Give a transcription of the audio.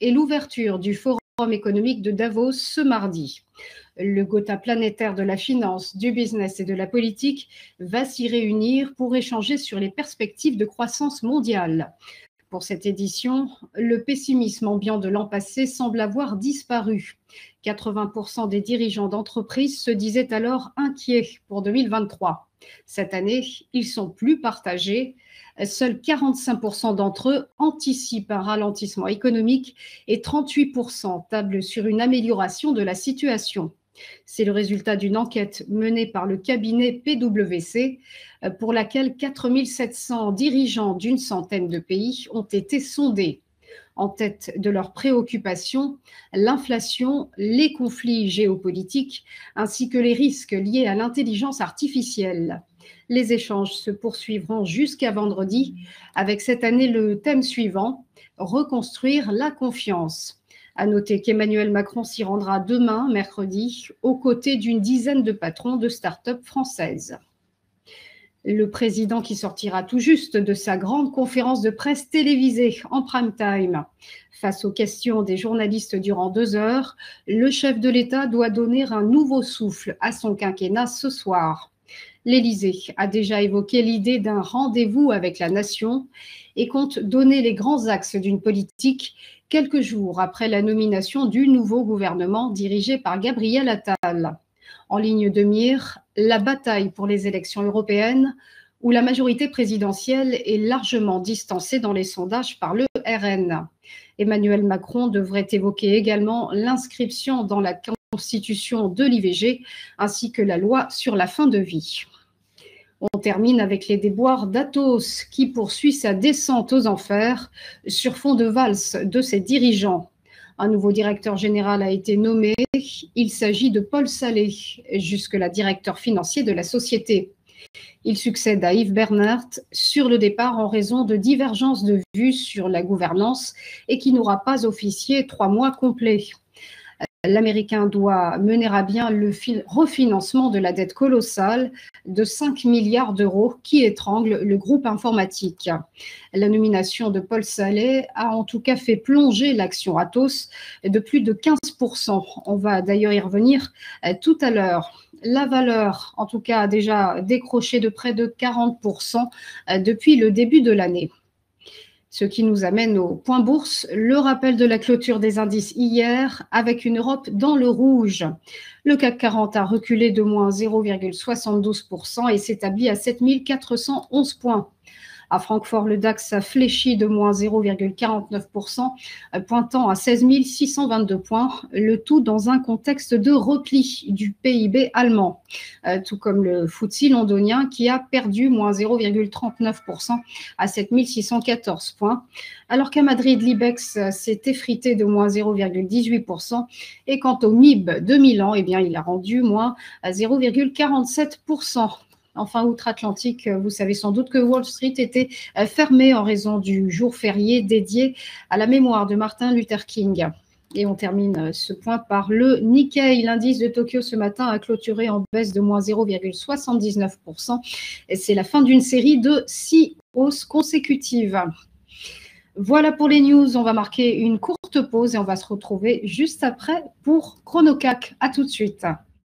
et l'ouverture du Forum économique de Davos ce mardi. Le Gotha planétaire de la finance, du business et de la politique va s'y réunir pour échanger sur les perspectives de croissance mondiale. Pour cette édition, le pessimisme ambiant de l'an passé semble avoir disparu. 80% des dirigeants d'entreprises se disaient alors inquiets pour 2023. Cette année, ils sont plus partagés. Seuls 45% d'entre eux anticipent un ralentissement économique et 38% tablent sur une amélioration de la situation. C'est le résultat d'une enquête menée par le cabinet PwC pour laquelle 4700 dirigeants d'une centaine de pays ont été sondés. En tête de leurs préoccupations, l'inflation, les conflits géopolitiques ainsi que les risques liés à l'intelligence artificielle. Les échanges se poursuivront jusqu'à vendredi avec cette année le thème suivant, reconstruire la confiance. À noter qu'Emmanuel Macron s'y rendra demain, mercredi, aux côtés d'une dizaine de patrons de start-up françaises. Le président qui sortira tout juste de sa grande conférence de presse télévisée en prime time. Face aux questions des journalistes durant 2 heures, le chef de l'État doit donner un nouveau souffle à son quinquennat ce soir. L'Élysée a déjà évoqué l'idée d'un rendez-vous avec la nation et compte donner les grands axes d'une politique quelques jours après la nomination du nouveau gouvernement dirigé par Gabriel Attal. En ligne de mire, la bataille pour les élections européennes où la majorité présidentielle est largement distancée dans les sondages par le RN. Emmanuel Macron devrait évoquer également l'inscription dans la Constitution de l'IVG ainsi que la loi sur la fin de vie. On termine avec les déboires d'Atos qui poursuit sa descente aux enfers sur fond de valse de ses dirigeants. Un nouveau directeur général a été nommé. Il s'agit de Paul Saleh, jusque-là directeur financier de la société. Il succède à Yves Bernard sur le départ en raison de divergences de vues sur la gouvernance et qui n'aura pas officié 3 mois complets. L'Américain doit mener à bien le refinancement de la dette colossale de 5 milliards d'euros qui étrangle le groupe informatique. La nomination de Paul Saleh a en tout cas fait plonger l'action Atos de plus de 15%. On va d'ailleurs y revenir tout à l'heure. La valeur, en tout cas, a déjà décroché de près de 40% depuis le début de l'année. Ce qui nous amène au point bourse, le rappel de la clôture des indices hier avec une Europe dans le rouge. Le CAC 40 a reculé de moins 0,72% et s'établit à 7411 points. À Francfort, le DAX a fléchi de moins 0,49%, pointant à 16 622 points, le tout dans un contexte de repli du PIB allemand, tout comme le FTSE londonien qui a perdu moins 0,39% à 7 614 points, alors qu'à Madrid, l'IBEX s'est effrité de moins 0,18%, et quant au MIB de Milan, eh bien, il a rendu moins 0,47%. Enfin, outre-Atlantique, vous savez sans doute que Wall Street était fermée en raison du jour férié dédié à la mémoire de Martin Luther King. Et on termine ce point par le Nikkei. L'indice de Tokyo ce matin a clôturé en baisse de moins 0,79%. Et c'est la fin d'une série de 6 hausses consécutives. Voilà pour les news. On va marquer une courte pause et on va se retrouver juste après pour ChronoCAC. À tout de suite.